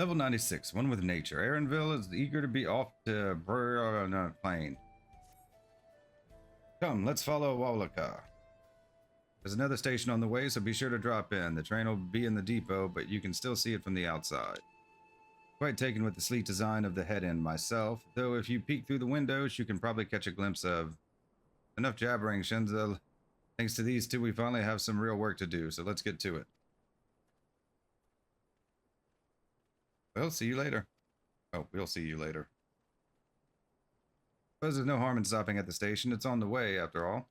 Level 96, one with nature. Aaronville is eager to be off to Plain. Come, let's follow Wallaka. There's another station on the way, so be sure to drop in. The train will be in the depot, but you can still see it from the outside. Quite taken with the sleek design of the head end myself, though if you peek through the windows, you can probably catch a glimpse of... Enough jabbering, Shinza. Thanks to these two, we finally have some real work to do, so let's get to it. Well, see you later. Oh, we'll see you later. Suppose there's no harm in stopping at the station. It's on the way, after all.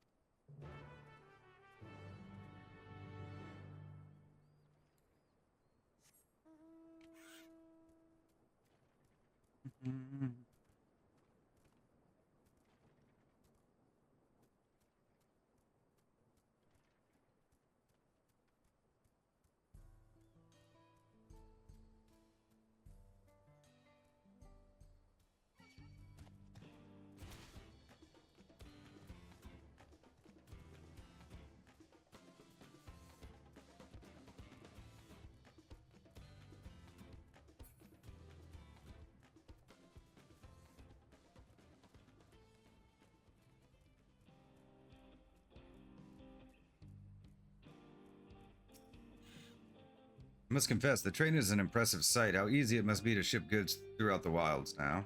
I must confess, the train is an impressive sight. How easy it must be to ship goods throughout the wilds now.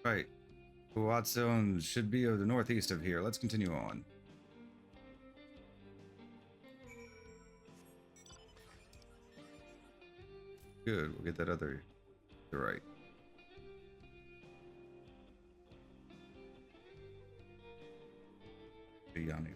Right. Zone should be to the northeast of here. Let's continue on. Good, we'll get that other... You're right. Yanni.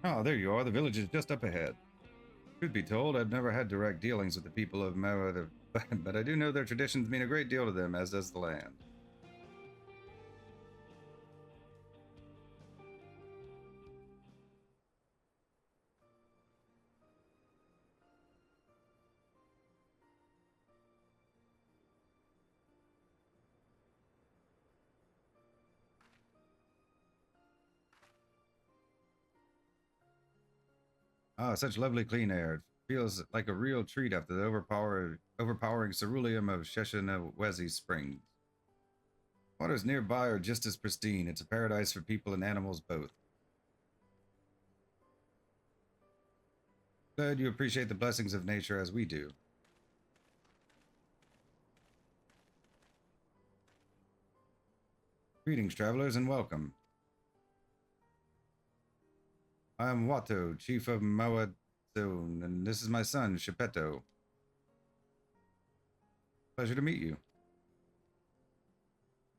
Oh, there you are. The village is just up ahead. Truth be told, I've never had direct dealings with the people of Mawad, but I do know their traditions mean a great deal to them, as does the land. Ah, such lovely clean air. It feels like a real treat after the overpowering ceruleum of Sheshinawezi Springs. Waters nearby are just as pristine. It's a paradise for people and animals both. Glad you appreciate the blessings of nature as we do. Greetings, travelers, and welcome. I am Watto, chief of Mawad Zone, and this is my son, Shepetto. Pleasure to meet you.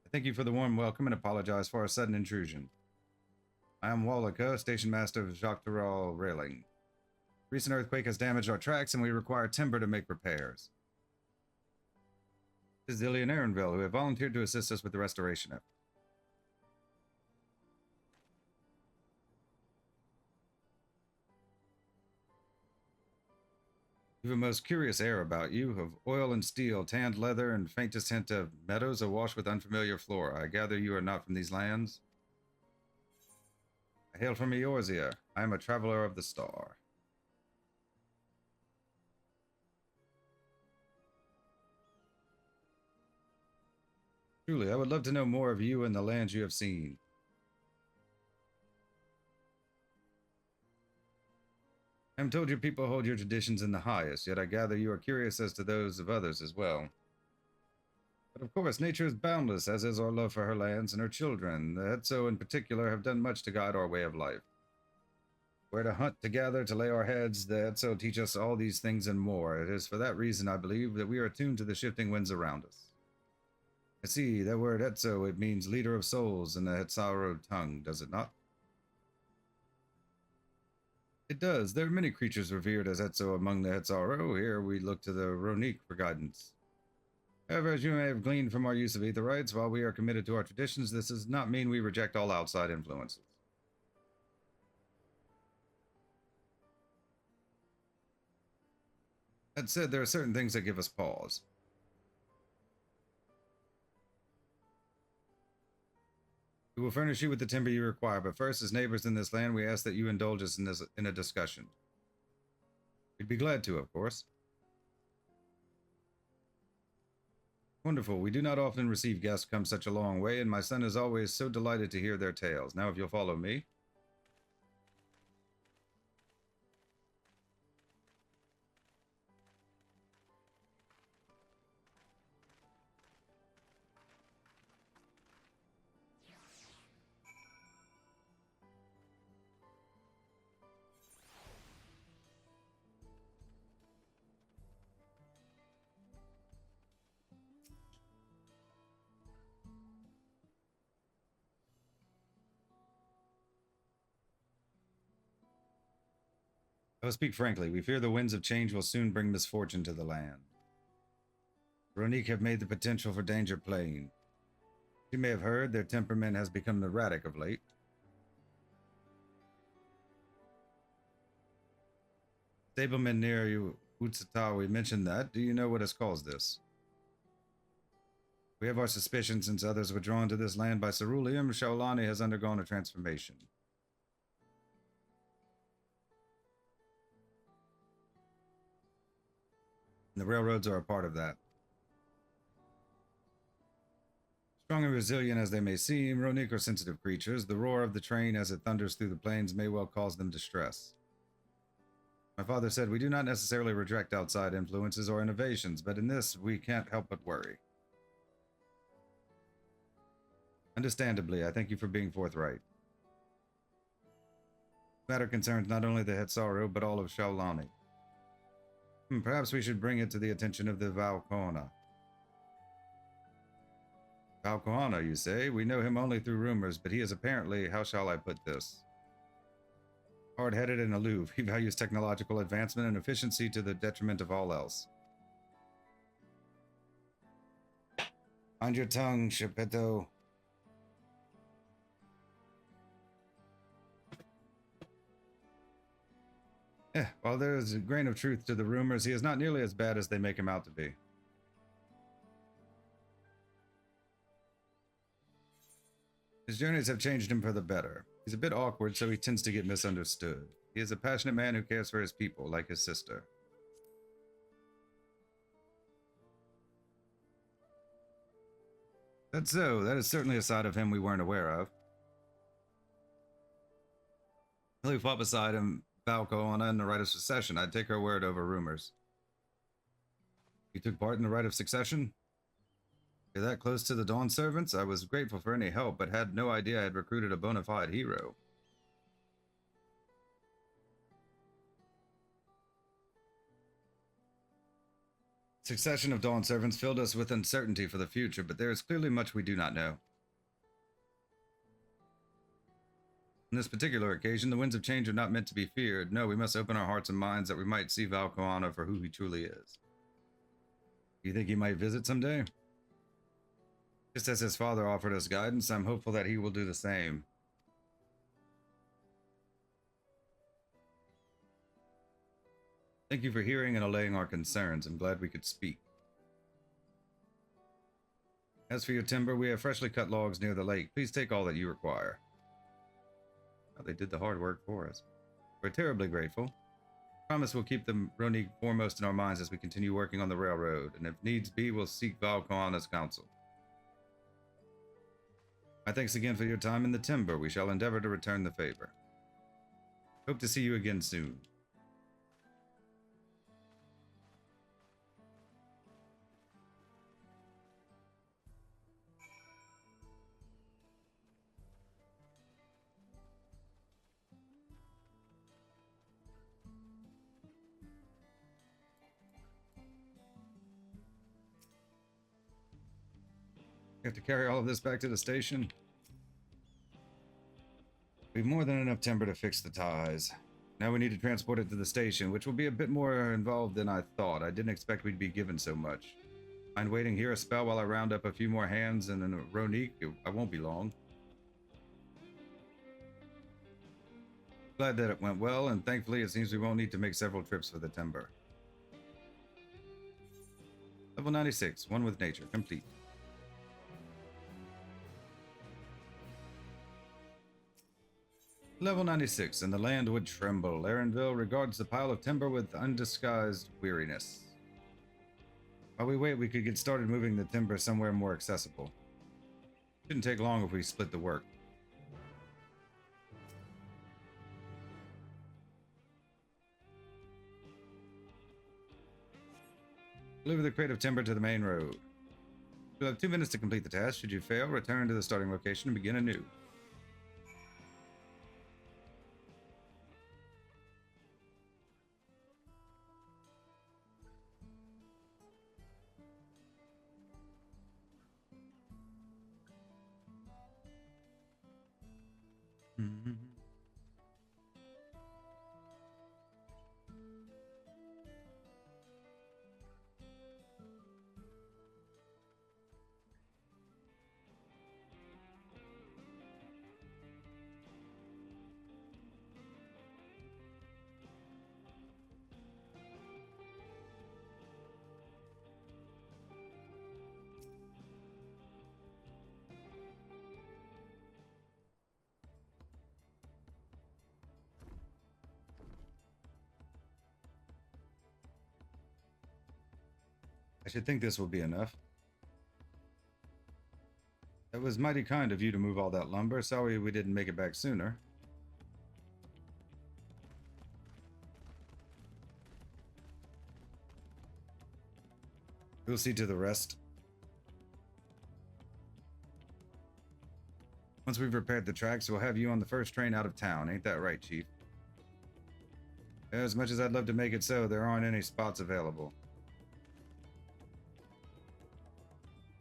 I thank you for the warm welcome and apologize for our sudden intrusion. I am Wallaka, station master of Dawntrail Railing. Recent earthquake has damaged our tracks and we require timber to make repairs. This is Ilya and Aaronville, who have volunteered to assist us with the restoration effort. You have a most curious air about you, of oil and steel, tanned leather, and faintest hint of meadows awash with unfamiliar flora. I gather you are not from these lands? I hail from Eorzea. I am a traveler of the star. Truly, I would love to know more of you and the lands you have seen. I am told your people hold your traditions in the highest, yet I gather you are curious as to those of others as well. But of course, nature is boundless, as is our love for her lands and her children. The Hetzo in particular have done much to guide our way of life. Where to hunt, to gather, to lay our heads, the Hetzo teach us all these things and more. It is for that reason, I believe, that we are attuned to the shifting winds around us. I see, that word Hetzo, it means leader of souls in the Hetsaro tongue, does it not? It does. There are many creatures revered as Etzo among the Hetzaro. Here we look to the Ronique for guidance. However, as you may have gleaned from our use of ether rites, while we are committed to our traditions, this does not mean we reject all outside influences. That said, there are certain things that give us pause. We will furnish you with the timber you require, but first, as neighbors in this land, we ask that you indulge us in a discussion. We'd be glad to, of course. Wonderful. We do not often receive guests come such a long way, and my son is always so delighted to hear their tales. Now, if you'll follow me. I will speak frankly. We fear the winds of change will soon bring misfortune to the land. Ronique have made the potential for danger plain. You may have heard their temperament has become erratic of late. Stableman near you, Utsatawi, mentioned that. Do you know what has caused this? We have our suspicions since others were drawn to this land by ceruleum. Shaolani has undergone a transformation. And the railroads are a part of that. Strong and resilient as they may seem, Ronique are sensitive creatures. The roar of the train as it thunders through the plains may well cause them distress. My father said we do not necessarily reject outside influences or innovations, but in this we can't help but worry. Understandably, I thank you for being forthright. The matter concerns not only the Hetzaro, but all of Shaolani. Perhaps we should bring it to the attention of the Valkoana. Valkoana, you say? We know him only through rumors, but he is apparently, how shall I put this? Hard-headed and aloof. He values technological advancement and efficiency to the detriment of all else. Mind your tongue, Shepetto. While there is a grain of truth to the rumors, he is not nearly as bad as they make him out to be. His journeys have changed him for the better. He's a bit awkward, so he tends to get misunderstood. He is a passionate man who cares for his people, like his sister. That's so. That is certainly a side of him we weren't aware of. He fought beside him, Valkoana, in the rite of succession. I'd take her word over rumors. You took part in the rite of succession? You're that close to the Dawn servants? I was grateful for any help, but had no idea I had recruited a bona fide hero. Succession of Dawn servants filled us with uncertainty for the future, but there is clearly much we do not know. On this particular occasion, the winds of change are not meant to be feared. No, we must open our hearts and minds that we might see Valkoana for who he truly is. Do you think he might visit someday? Just as his father offered us guidance, I'm hopeful that he will do the same. Thank you for hearing and allaying our concerns. I'm glad we could speak. As for your timber, we have freshly cut logs near the lake. Please take all that you require. Oh, they did the hard work for us. We're terribly grateful. Promise we'll keep the Ronique foremost in our minds as we continue working on the railroad, and if needs be, we'll seek Valkoana's counsel. My thanks again for your time in the timber. We shall endeavor to return the favor. Hope to see you again soon. You have to carry all of this back to the station? We've more than enough timber to fix the ties. Now we need to transport it to the station, which will be a bit more involved than I thought. I didn't expect we'd be given so much. Mind waiting here a spell while I round up a few more hands and then Ronique? I won't be long. Glad that it went well, and thankfully it seems we won't need to make several trips for the timber. Level 96, one with nature, complete. Level 96, and the land would tremble. Aaronville regards the pile of timber with undisguised weariness. While we wait, we could get started moving the timber somewhere more accessible. Shouldn't take long if we split the work. Deliver the crate of timber to the main road. You'll have 2 minutes to complete the task. Should you fail, return to the starting location and begin anew. Mm-hmm. I should think this will be enough. That was mighty kind of you to move all that lumber. Sorry we didn't make it back sooner. We'll see to the rest. Once we've repaired the tracks, we'll have you on the first train out of town. Ain't that right, Chief? As much as I'd love to make it so, there aren't any spots available.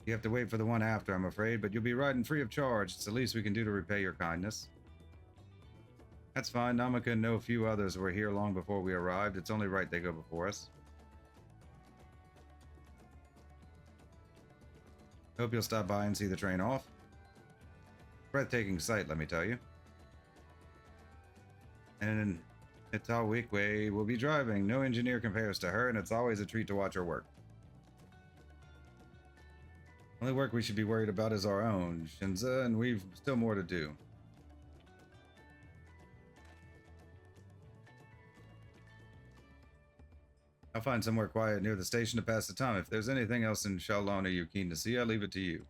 You have to wait for the one after, I'm afraid, but you'll be riding free of charge. It's the least we can do to repay your kindness. That's fine. Namaka and a few others were here long before we arrived. It's only right they go before us. Hope you'll stop by and see the train off. Breathtaking sight, let me tell you. And Itawikwe will be driving. No engineer compares to her, and it's always a treat to watch her work. Only work we should be worried about is our own, Shinza, and we've still more to do. I'll find somewhere quiet near the station to pass the time. If there's anything else in Shaolana you're keen to see, I'll leave it to you.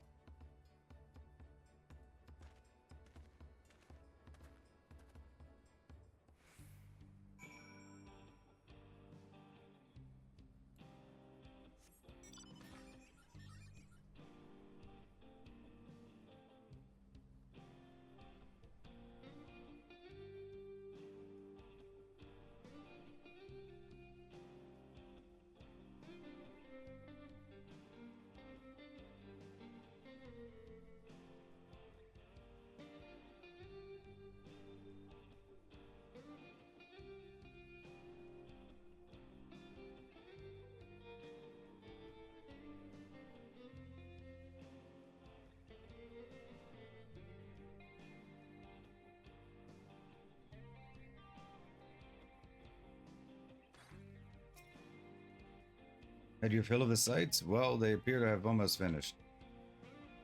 Had your fill of the sights? Well, they appear to have almost finished.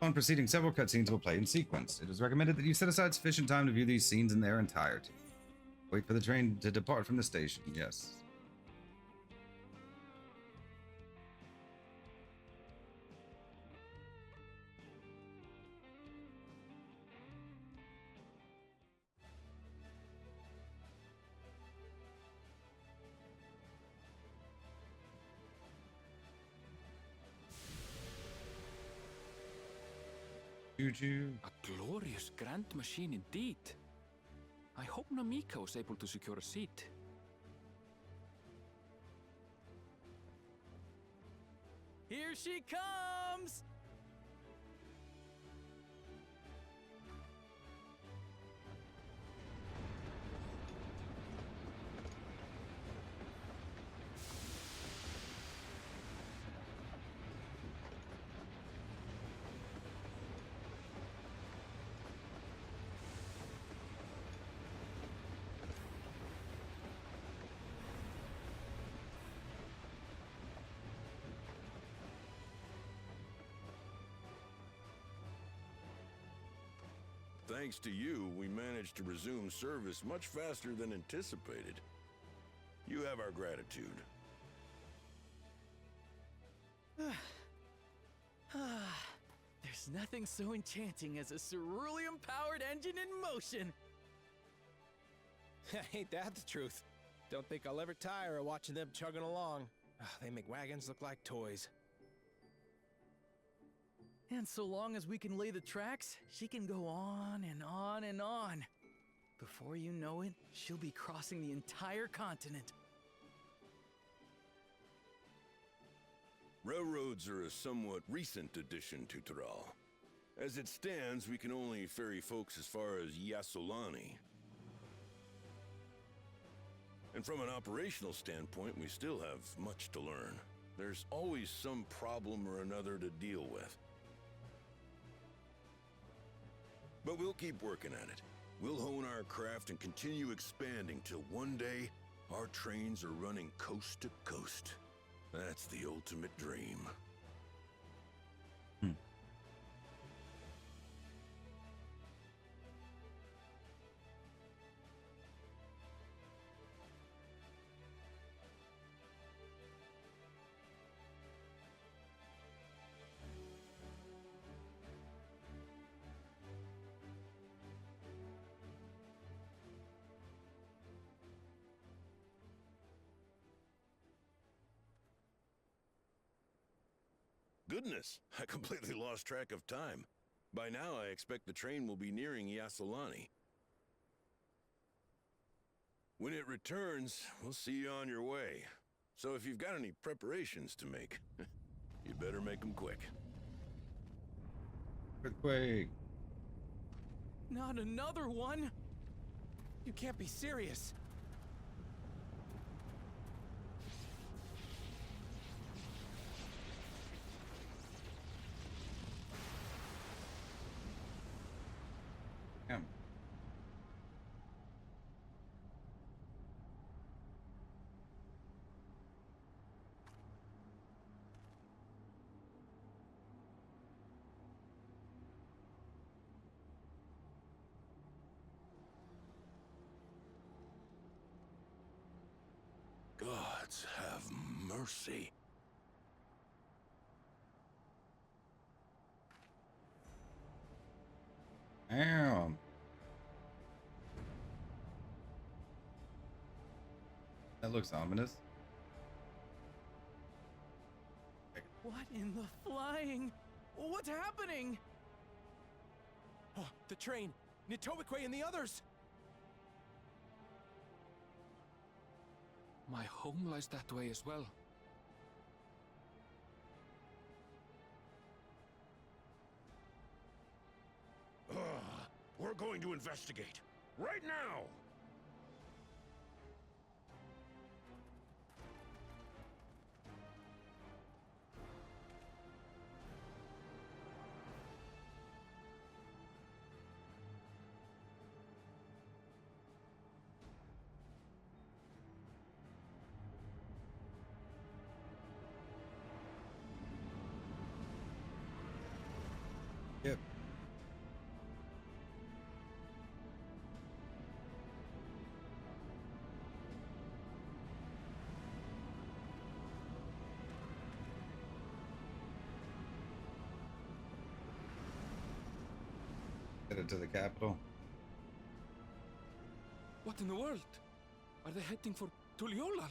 On proceeding, several cutscenes will play in sequence. It is recommended that you set aside sufficient time to view these scenes in their entirety. Wait for the train to depart from the station, yes. Choo-choo. A glorious grand machine indeed. I hope Namika was able to secure a seat. Here she comes! Thanks to you, we managed to resume service much faster than anticipated. You have our gratitude. There's nothing so enchanting as a cerulean-powered engine in motion. Ain't that the truth? Don't think I'll ever tire of watching them chugging along. They make wagons look like toys. And so long as we can lay the tracks, she can go on and on and on. Before you know it, she'll be crossing the entire continent. Railroads are a somewhat recent addition to Tyrol. As it stands, we can only ferry folks as far as Yasolani. And from an operational standpoint, we still have much to learn. There's always some problem or another to deal with. But we'll keep working at it. We'll hone our craft and continue expanding till one day, our trains are running coast to coast. That's the ultimate dream. Goodness, I completely lost track of time. By now, I expect the train will be nearing Yasolani. When it returns, we'll see you on your way. So if you've got any preparations to make, you better make them quick. Earthquake. Not another one! You can't be serious. Damn. Gods have mercy. Damn. That looks ominous. What in the flying? What's happening? Oh, the train! Nitobekwe and the others! My home lies that way as well. We're going to investigate. Right now! Yep. Headed to the capital. What in the world? Are they heading for Tuliolal?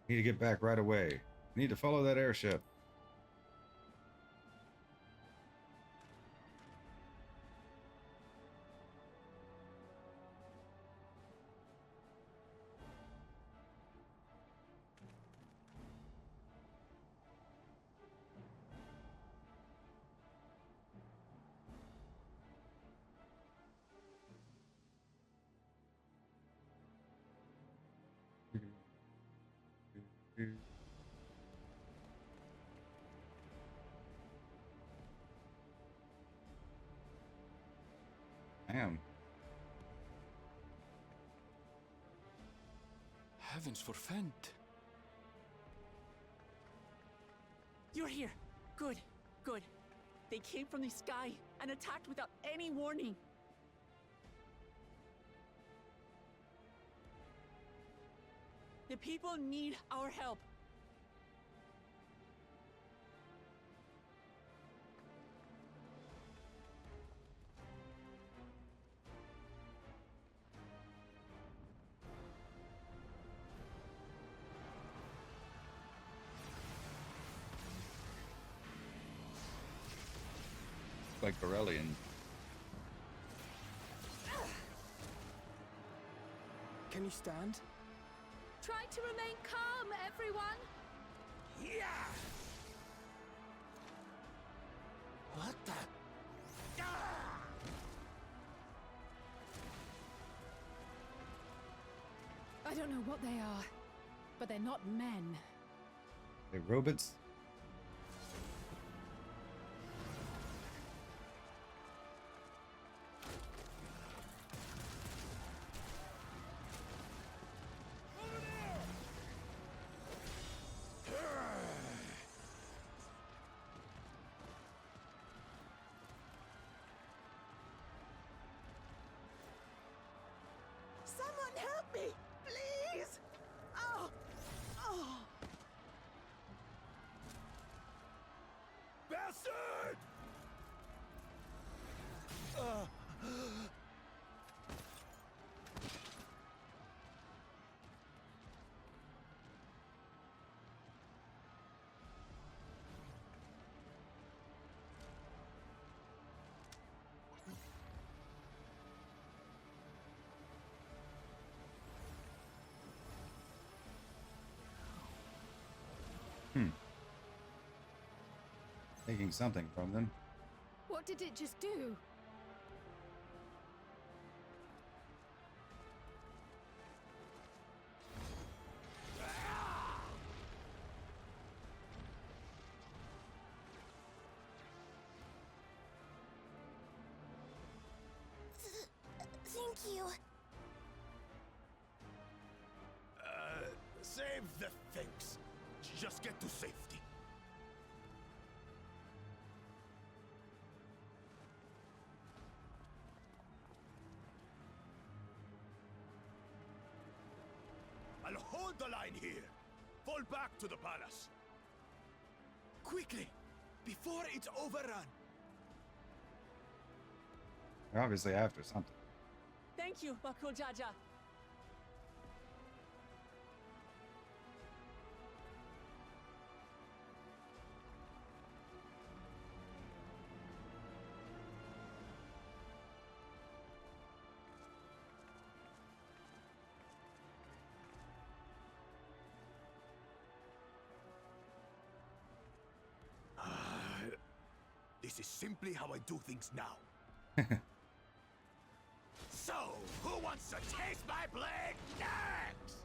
Need to get back right away. Need to follow that airship. Damn. Heavens forfend. You're here. Good, good. They came from the sky and attacked without any warning. The people need our help. Like Corellian. Can you stand? Try to remain calm, everyone. Yeah! What the? Ah! I don't know what they are, but they're not men. They're robots. Someone help me, please! Oh! Oh! Bastard! Taking something from them. What did it just do? Thank you. Save the thanks. Just get to safety. I'll hold the line here. Fall back to the palace. Quickly! Before it's overrun! They're obviously after something. Thank you, Bakul Jaja. This is simply how I do things now. So, who wants to taste my blade next?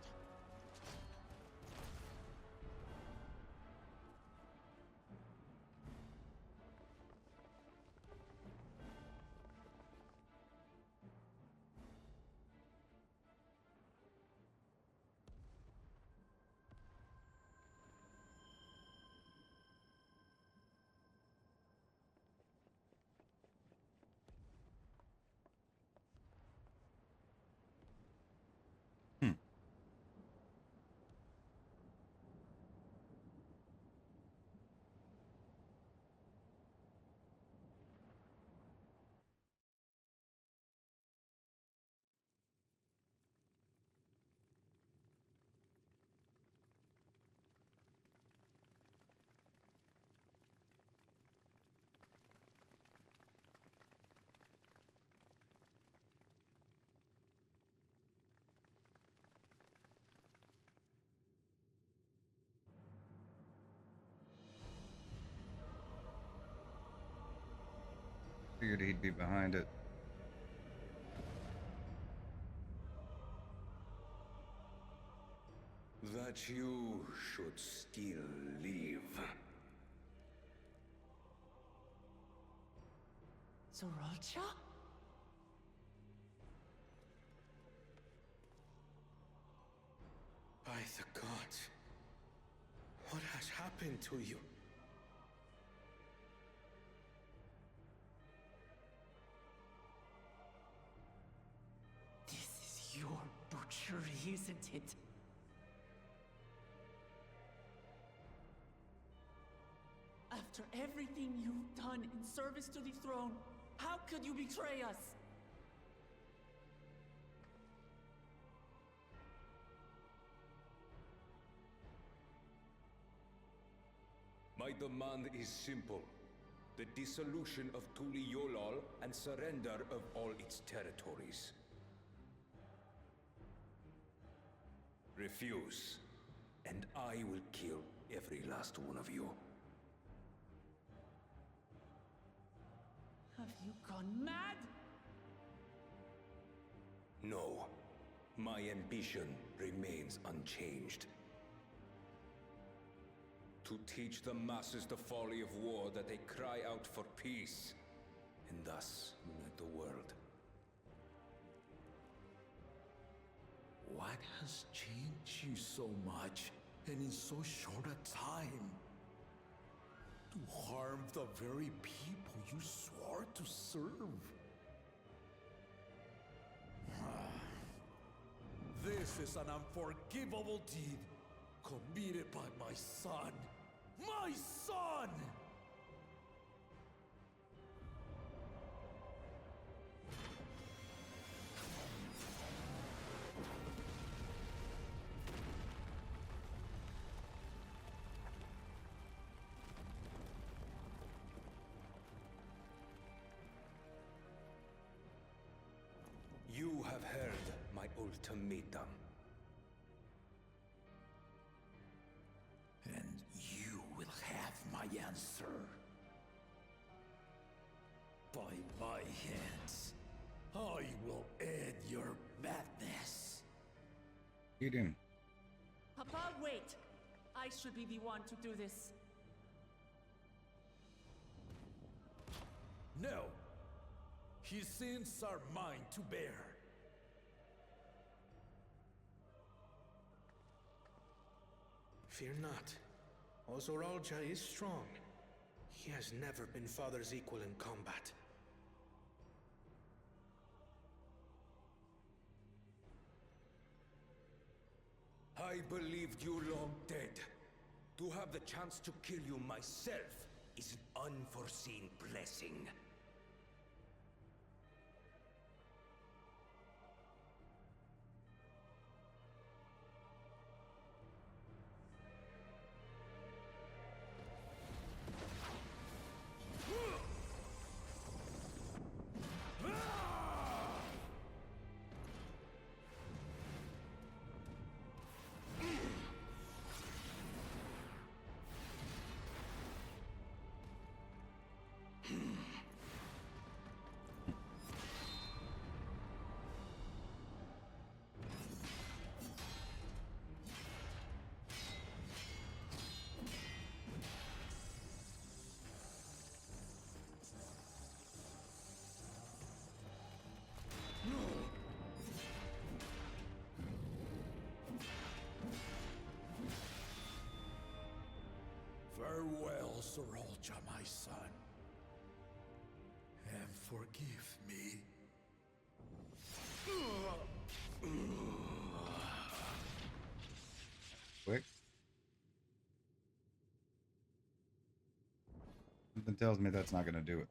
Figured he'd be behind it. That you should still live. Sorolcha? By the gods, what has happened to you? isn't it? After everything you've done in service to the throne, how could you betray us? My demand is simple. The dissolution of Tuliolol and surrender of all its territories. Refuse, and I will kill every last one of you. Have you gone mad? No. My ambition remains unchanged. To teach the masses the folly of war, that they cry out for peace, and thus unite the world. What has changed you so much, and in so short a time? To harm the very people you swore to serve. This is an unforgivable deed committed by my son. My son! You have heard my ultimatum. And you will have my answer. By my hands, I will end your madness. Eat him. Papa, wait! I should be the one to do this. No. His sins are mine to bear. Fear not. Ozoralja is strong. He has never been Father's equal in combat. I believed you long dead. To have the chance to kill you myself is an unforeseen blessing. Farewell, Zoralja, my son. And forgive me. Quick. Something tells me that's not going to do it.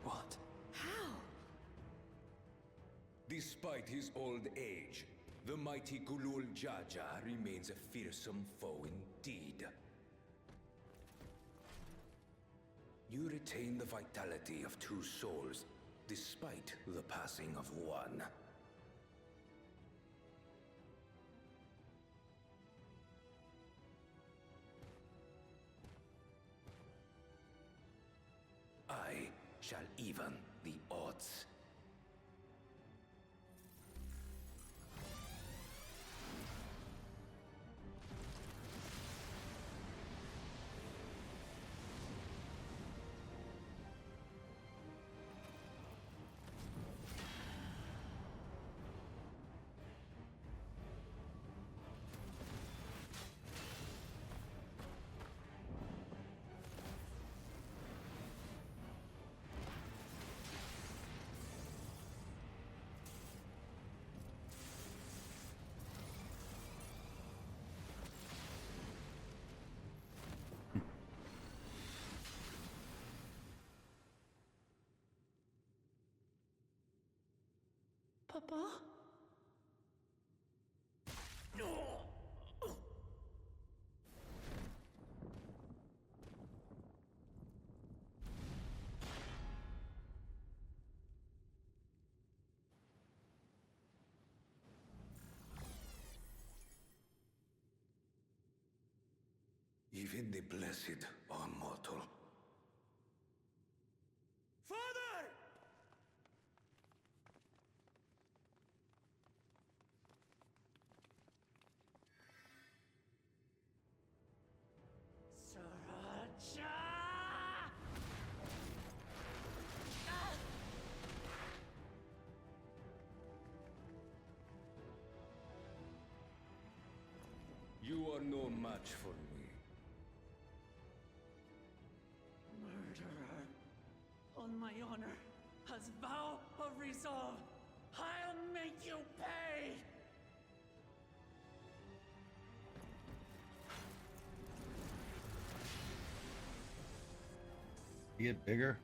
What? How? Despite his old age, the mighty Gulul Jaja remains a fearsome foe indeed. You retain the vitality of two souls, despite the passing of one. I shall even the odds. Papa? Even the blessed are mortal. Father! Sriracha! You are no match for me. Murderer. On my honor, as vow of resolve, I'll make you pay! You get bigger?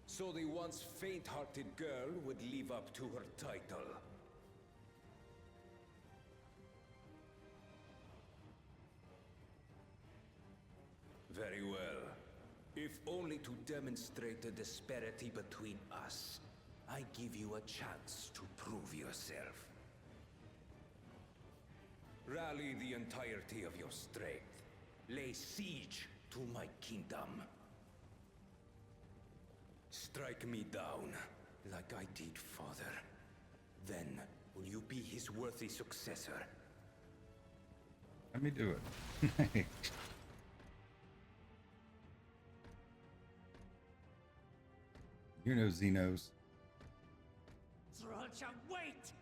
So the once faint-hearted girl would live up to her title. Very well. If only to demonstrate the disparity between us, I give you a chance to prove yourself. Rally the entirety of your strength. Lay siege to my kingdom. Strike me down, like I did father. Then, will you be his worthy successor? Let me do it. You know Xenos. Sriracha, wait!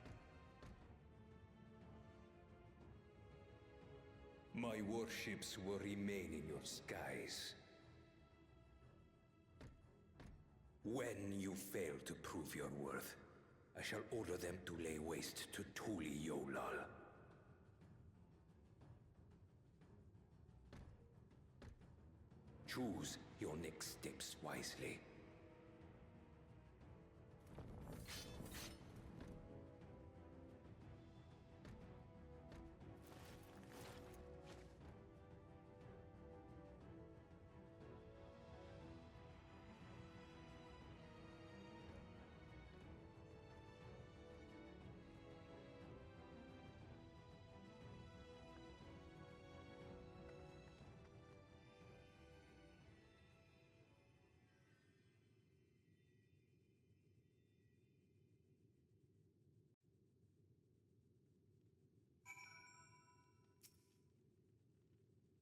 My warships will remain in your skies. When you fail to prove your worth, I shall order them to lay waste to Tuli Yolal. Choose your next steps wisely.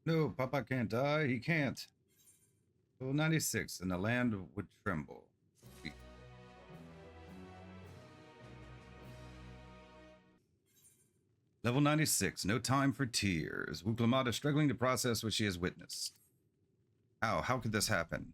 No, Papa can't die. He can't. Level 96, and the land would tremble. Sweet. Level 96, no time for tears. Wuklamata is struggling to process what she has witnessed. How could this happen?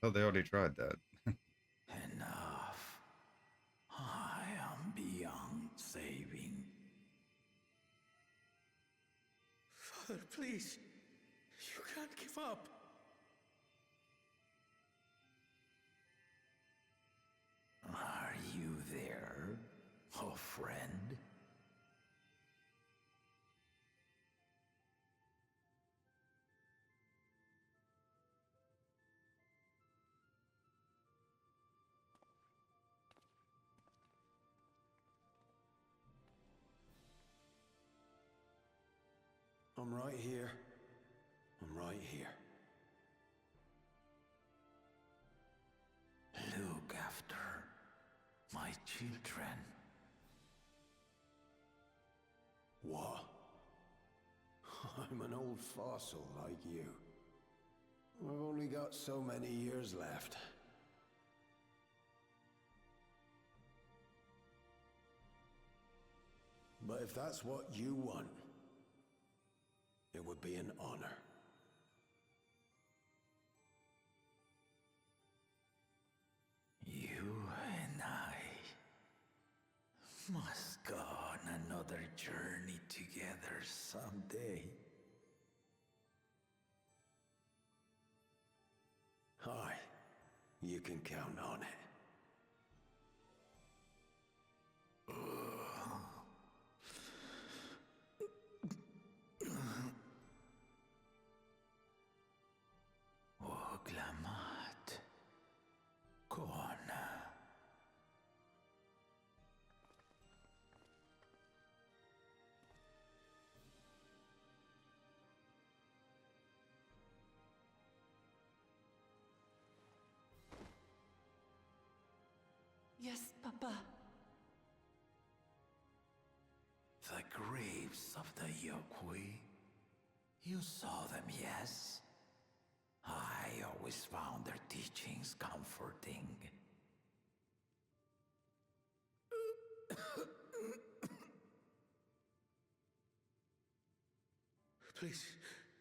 Oh, they already tried that. Enough. I am beyond saving. Father, please. You can't give up. Are you there, a friend? I'm right here. I'm right here. Look after my children. What? I'm an old fossil like you. We've only got so many years left. But if that's what you want, it would be an honor. You and I must go on another journey together someday. Aye, you can count on it. Oglamat. Kona. Yes, Papa. The graves of the Yokwi. You saw them, yes? I always found their teachings comforting. Please,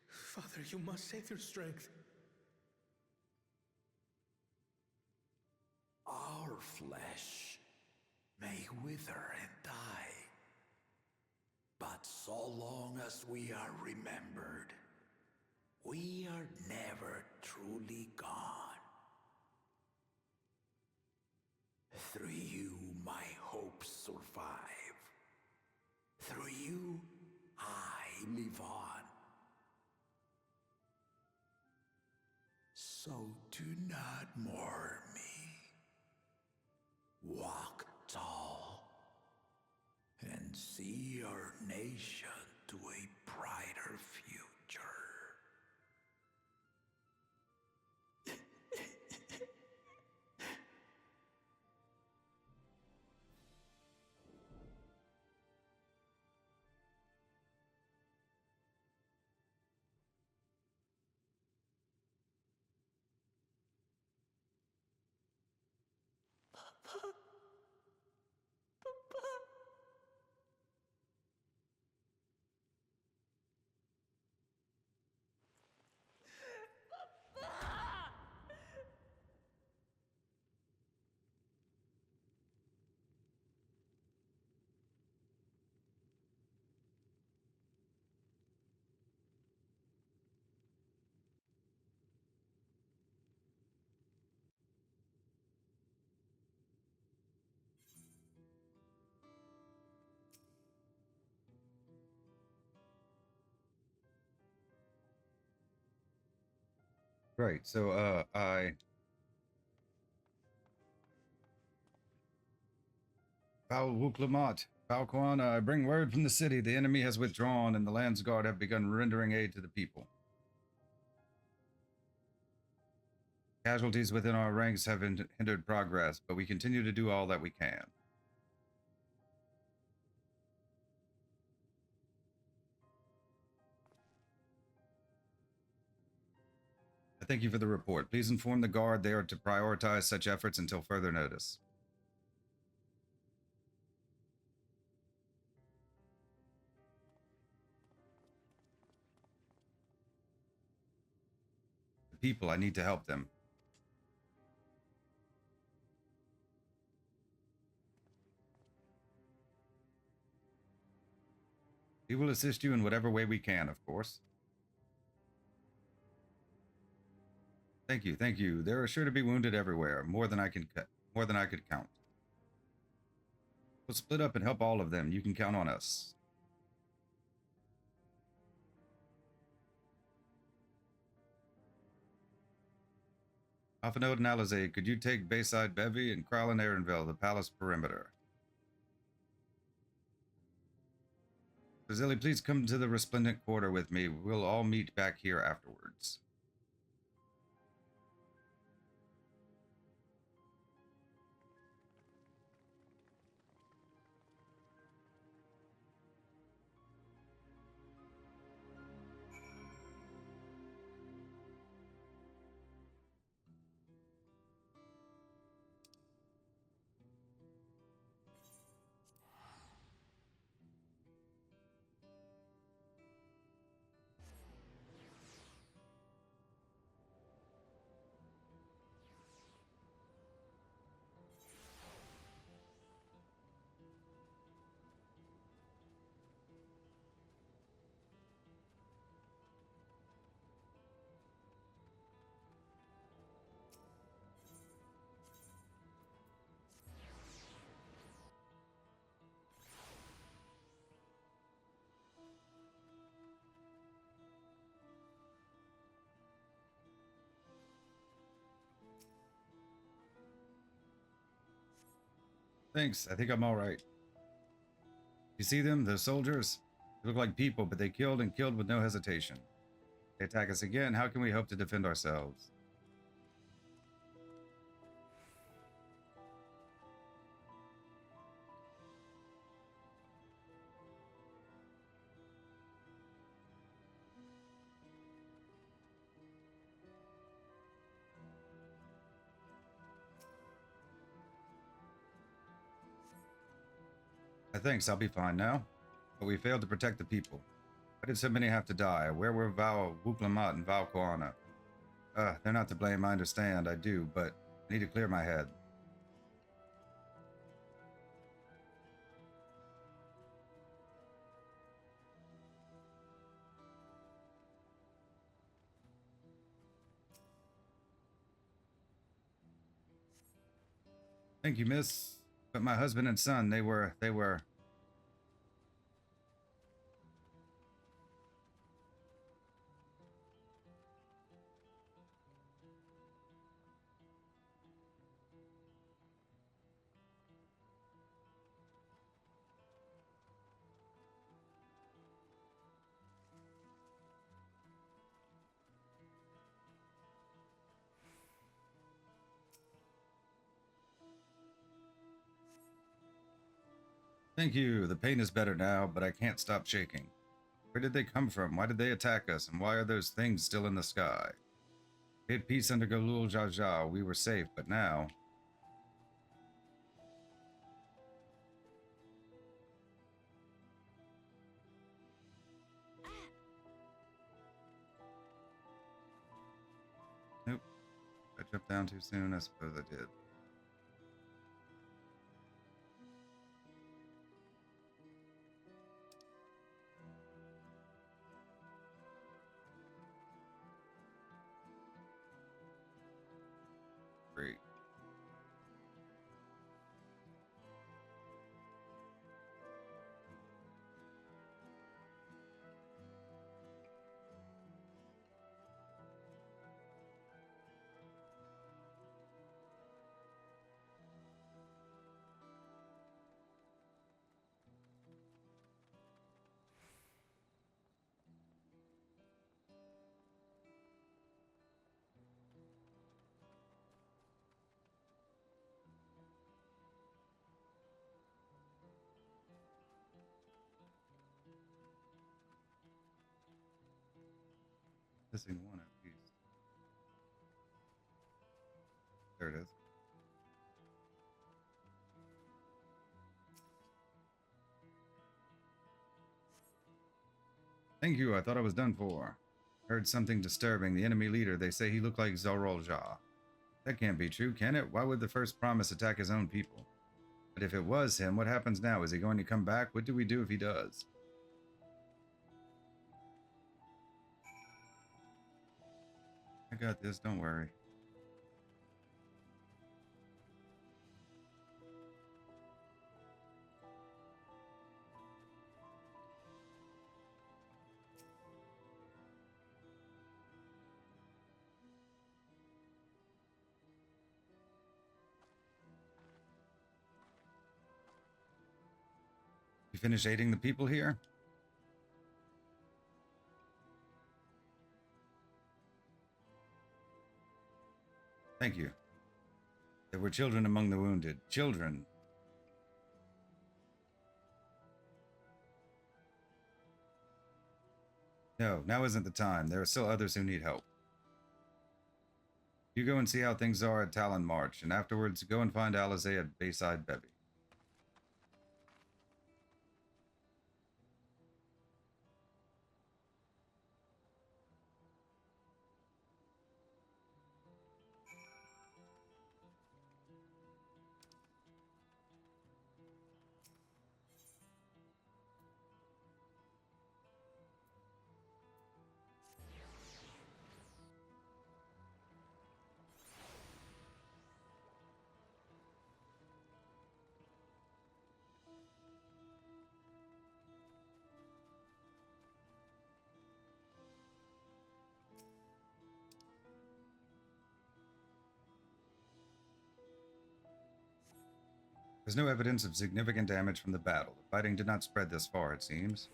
Father, you must save your strength. Our flesh may wither and die, but so long as we are remembered, we are never truly gone. Through you, my hopes survive. Through you, I live on. So do not mourn me. Walk tall and see our nation to a brighter future. Great. So, Val Wuklamat, Valquan, I bring word from the city. The enemy has withdrawn, and the Lands Guard have begun rendering aid to the people. Casualties within our ranks have hindered progress, but we continue to do all that we can. I thank you for the report. Please inform the Guard they are to prioritize such efforts until further notice. The people, I need to help them. We will assist you in whatever way we can, of course. Thank you, thank you. There are sure to be wounded everywhere, more than I could count. We'll split up and help all of them. You can count on us. Alphanode and Alizé, could you take Bayside Bevy and Krell and Aaronville, the palace perimeter? Vasily, please come to the Resplendent Quarter with me. We'll all meet back here afterwards. Thanks, I think I'm alright. You see them? Those soldiers? They look like people, but they killed and killed with no hesitation. They attack us again. How can we hope to defend ourselves? Thanks, I'll be fine now. But we failed to protect the people. Why did so many have to die? Where were Val Wuklamat and Val Koana? They're not to blame, I understand, I do, but I need to clear my head. Thank you, miss. But my husband and son, they were... Thank you. The pain is better now, but I can't stop shaking. Where did they come from? Why did they attack us? And why are those things still in the sky? We had peace under Galul Jaja. We were safe, but now... Nope. I jumped down too soon. I suppose I did. Great. Missing one at least. There it is. Thank you, I thought I was done for. Heard something disturbing. The enemy leader, they say he looked like Zorolja. That can't be true, can it? Why would the first promise attack his own people? But if it was him, what happens now? Is he going to come back? What do we do if he does? I got this, don't worry. You finish aiding the people here? Thank you. There were children among the wounded. Children. No, now isn't the time. There are still others who need help. You go and see how things are at Talon March, and afterwards go and find Alizé at Bayside Bevy. There's no evidence of significant damage from the battle. The fighting did not spread this far, it seems.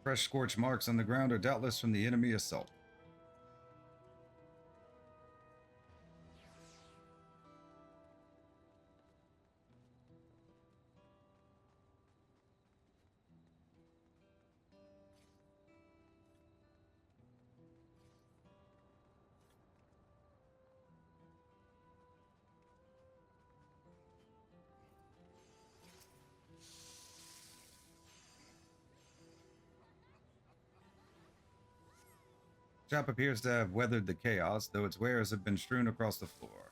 Fresh scorch marks on the ground are doubtless from the enemy assault. Shop appears to have weathered the chaos, though its wares have been strewn across the floor.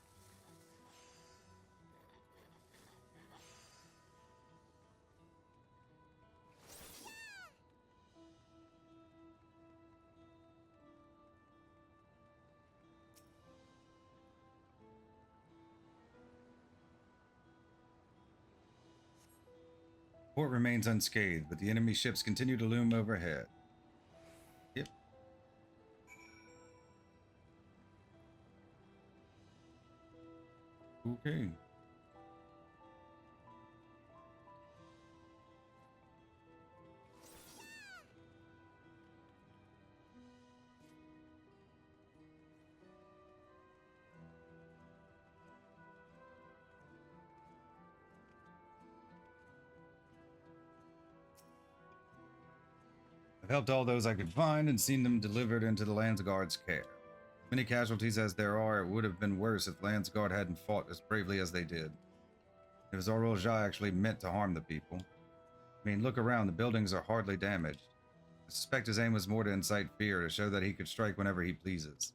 Port remains unscathed, but the enemy ships continue to loom overhead. Yep. Okay. I've helped all those I could find and seen them delivered into the Landsguard's care. Many casualties as there are, it would have been worse if Landsguard hadn't fought as bravely as they did. If Zorolja actually meant to harm the people. I mean, look around, the buildings are hardly damaged. I suspect his aim was more to incite fear, to show that he could strike whenever he pleases.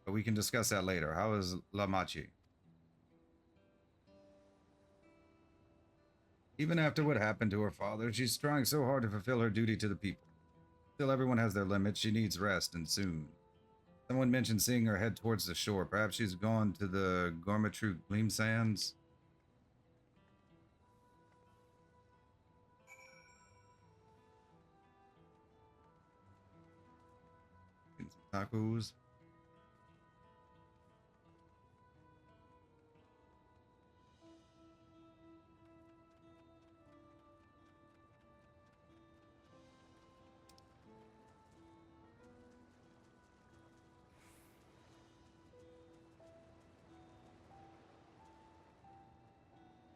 But we can discuss that later. How is Lamachi? Even after what happened to her father, she's trying so hard to fulfill her duty to the people. Still, everyone has their limits. She needs rest, and soon. Someone mentioned seeing her head towards the shore. Perhaps she's gone to the Gormatru Gleam Sands. Getting some tacos.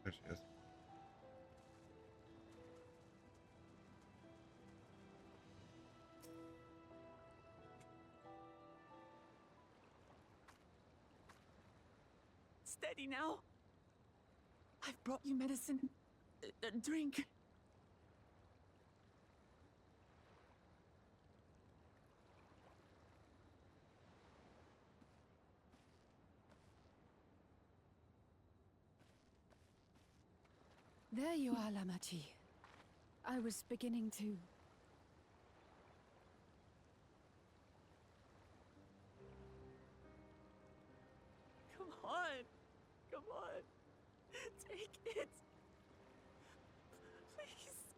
There she is. Steady now. I've brought you medicine. Drink. There you are, Lamachi. I was beginning to... Come on. Come on. Take it. Please.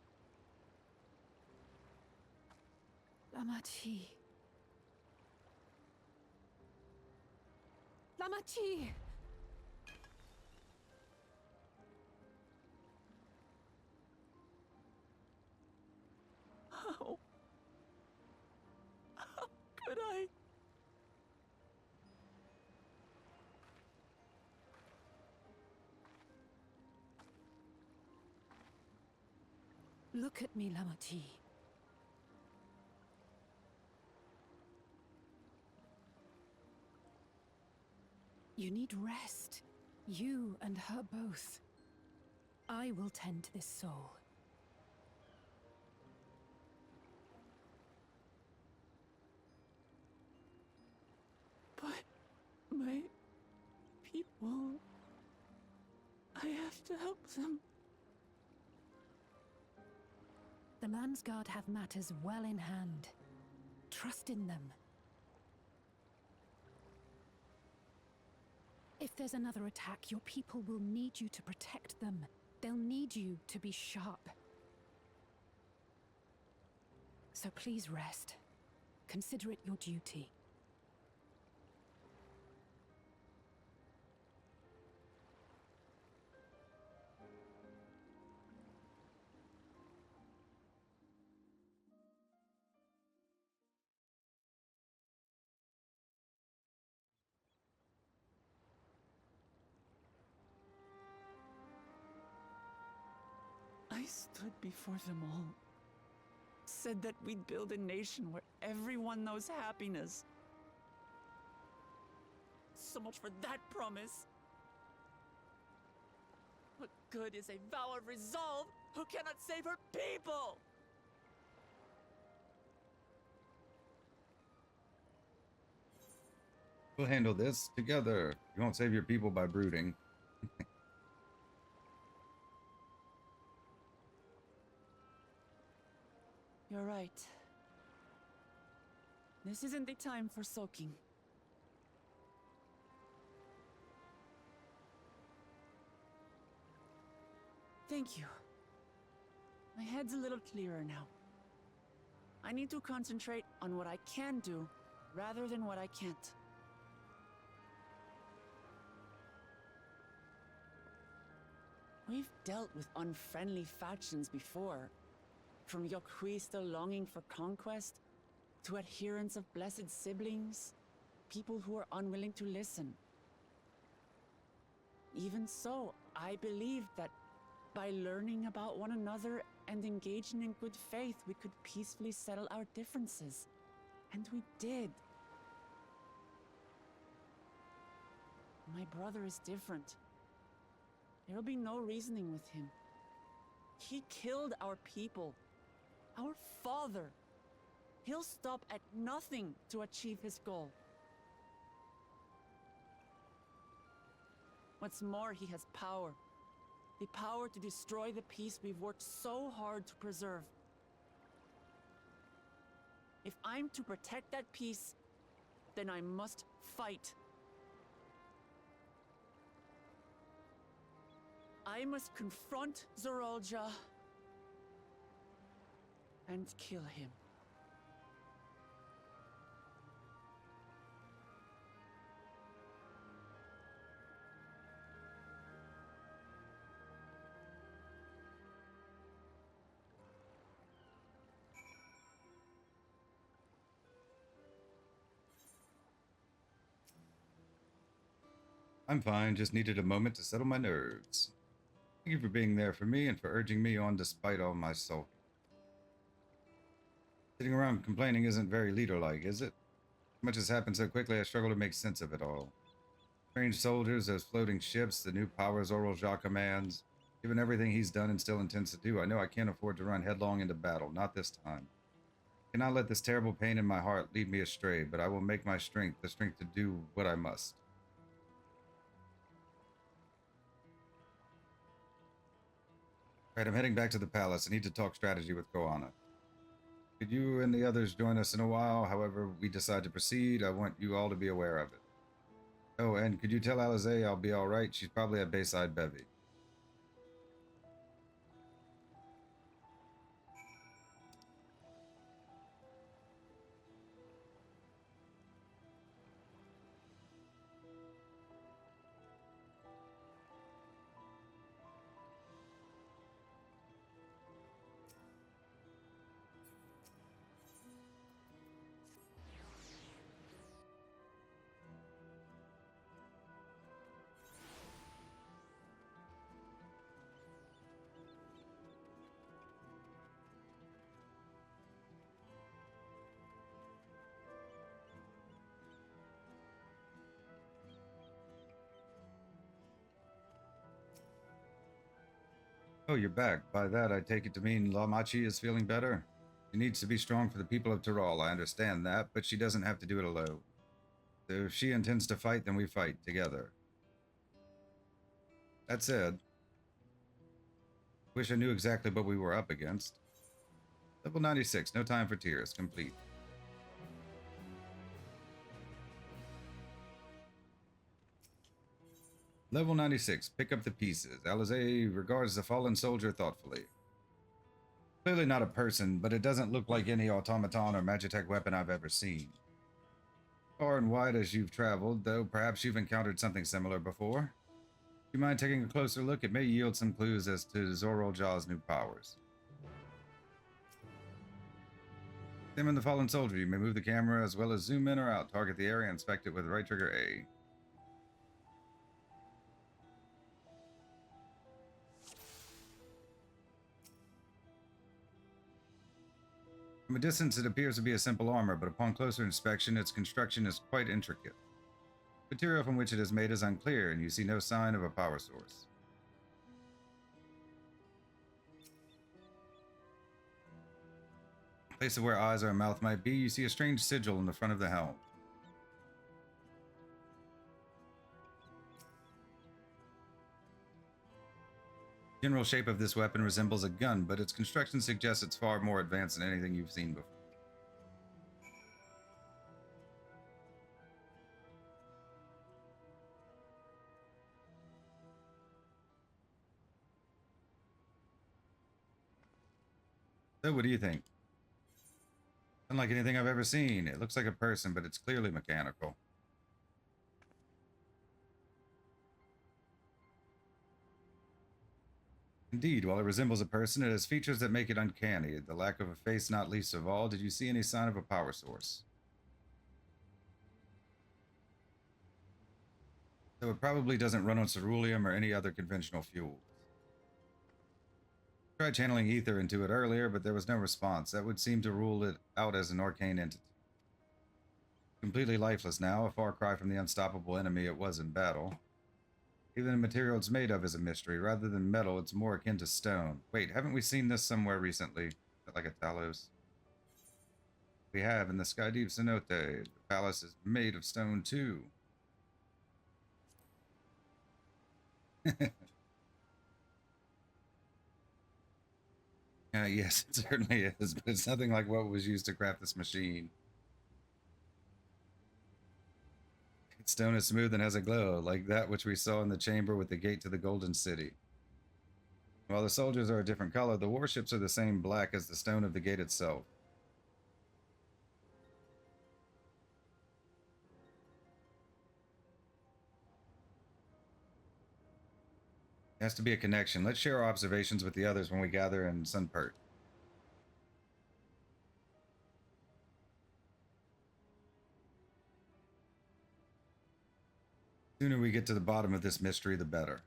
Lamachi. Lamachi! How could I? Look at me, Lamachi. You need rest. You and her both. I will tend to this soul. But My people. I have to help them. The Landsguard have matters well in hand. Trust in them. If there's another attack, your people will need you to protect them. They'll need you to be sharp. So please rest. Consider it your duty. I stood before them all. Said that we'd build a nation where everyone knows happiness. So much for that promise. What good is a vow of resolve who cannot save her people? We'll handle this together. You won't save your people by brooding. You're right. This isn't the time for sulking. Thank you. My head's a little clearer now. I need to concentrate on what I can do, rather than what I can't. We've dealt with unfriendly factions before. From Yokhui still longing for conquest, to adherents of blessed siblings, people who are unwilling to listen. Even so, I believed that by learning about one another and engaging in good faith, we could peacefully settle our differences. And we did. My brother is different. There will be no reasoning with him. He killed our people. Our father. He'll stop at nothing to achieve his goal. What's more, he has power. The power to destroy the peace we've worked so hard to preserve. If I'm to protect that peace, then I must fight. I must confront Zorolja and kill him. I'm fine, just needed a moment to settle my nerves. Thank you for being there for me and for urging me on despite all my sulking. Sitting around complaining isn't very leader-like, is it? Much has happened so quickly I struggle to make sense of it all. Strange soldiers, those floating ships, the new powers Zorolja commands. Given everything he's done and still intends to do, I know I can't afford to run headlong into battle, not this time. I cannot let this terrible pain in my heart lead me astray, but I will make my strength the strength to do what I must. Alright, I'm heading back to the palace. I need to talk strategy with Koana. Could you and the others join us in a while? However we decide to proceed, I want you all to be aware of it. Oh, and could you tell Alizé I'll be alright? She's probably at Bayside Bevy. Oh, you're back. By that, I take it to mean Lamachi is feeling better? She needs to be strong for the people of Tyrol, I understand that, but she doesn't have to do it alone. So if she intends to fight, then we fight together. That said, wish I knew exactly what we were up against. Level 96, no time for tears, complete. Level 96, pick up the pieces. Alizé regards the fallen soldier thoughtfully. Clearly not a person, but it doesn't look like any automaton or magitech weapon I've ever seen. Far and wide as you've traveled, though perhaps you've encountered something similar before. Do you mind taking a closer look? It may yield some clues as to Zoroljaw's new powers. Examine the fallen soldier. You may move the camera as well as zoom in or out. Target the area and inspect it with right trigger A. From a distance, it appears to be a simple armor, but upon closer inspection, its construction is quite intricate. The material from which it is made is unclear, and you see no sign of a power source. In place of where eyes or a mouth might be, you see a strange sigil in the front of the helm. The general shape of this weapon resembles a gun, but its construction suggests it's far more advanced than anything you've seen before. So, what do you think? Unlike anything I've ever seen. It looks like a person, but it's clearly mechanical. Indeed, while it resembles a person, it has features that make it uncanny. The lack of a face not least of all. Did you see any sign of a power source? So it probably doesn't run on ceruleum or any other conventional fuel. Tried channeling ether into it earlier, but there was no response. That would seem to rule it out as an arcane entity. Completely lifeless now, a far cry from the unstoppable enemy it was in battle. Even the material it's made of is a mystery. Rather than metal, it's more akin to stone. Wait, haven't we seen this somewhere recently? Like a Talos? We have in the Skydeep Cenote. The palace is made of stone too. Yes, it certainly is, but it's nothing like what was used to craft this machine. Its stone is smooth and has a glow, like that which we saw in the chamber with the gate to the Golden City. While the soldiers are a different color, the warships are the same black as the stone of the gate itself. There has to be a connection. Let's share our observations with the others when we gather in Sunpert. The sooner we get to the bottom of this mystery, the better.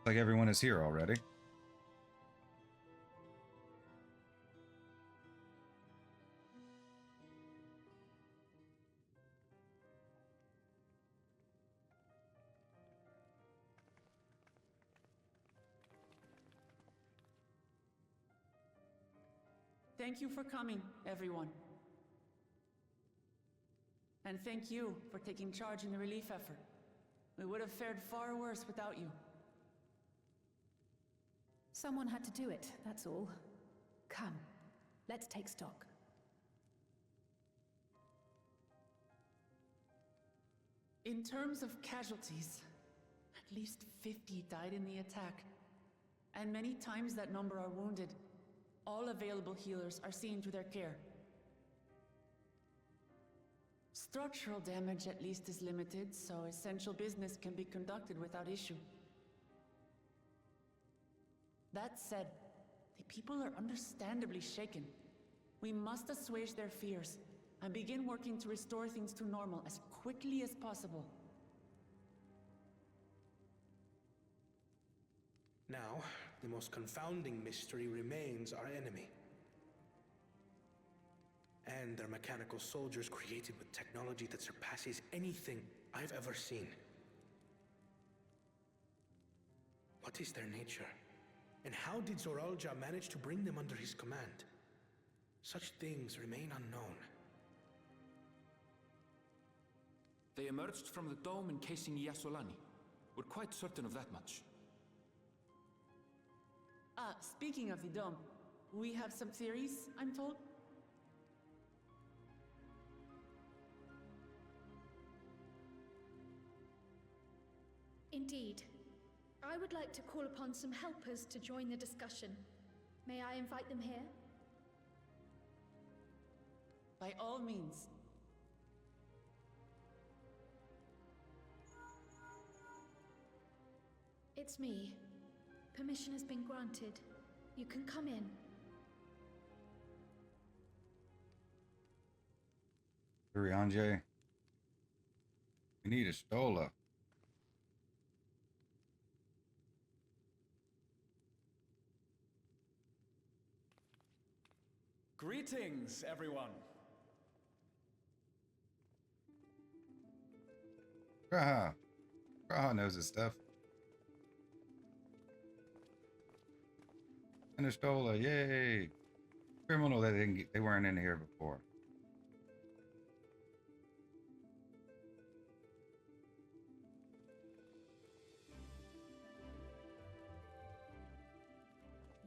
Like everyone is here already. Thank you for coming, everyone. And thank you for taking charge in the relief effort. We would have fared far worse without you. Someone had to do it, that's all. Come, let's take stock. In terms of casualties, at least 50 died in the attack. And many times that number are wounded. All available healers are seen to their care. Structural damage at least is limited, so essential business can be conducted without issue. That said, the people are understandably shaken. We must assuage their fears and begin working to restore things to normal as quickly as possible. Now, the most confounding mystery remains our enemy. And their mechanical soldiers created with technology that surpasses anything I've ever seen. What is their nature? And how did Zoralja manage to bring them under his command? Such things remain unknown. They emerged from the dome encasing Yasolani. We're quite certain of that much. Speaking of the dome, we have some theories, I'm told. Indeed. I would like to call upon some helpers to join the discussion. May I invite them here? By all means. It's me. Permission has been granted. You can come in. Urianje. We need a Stola. Greetings, everyone. Graha. Graha knows his stuff. And a Stola, yay! Criminal that they weren't in here before.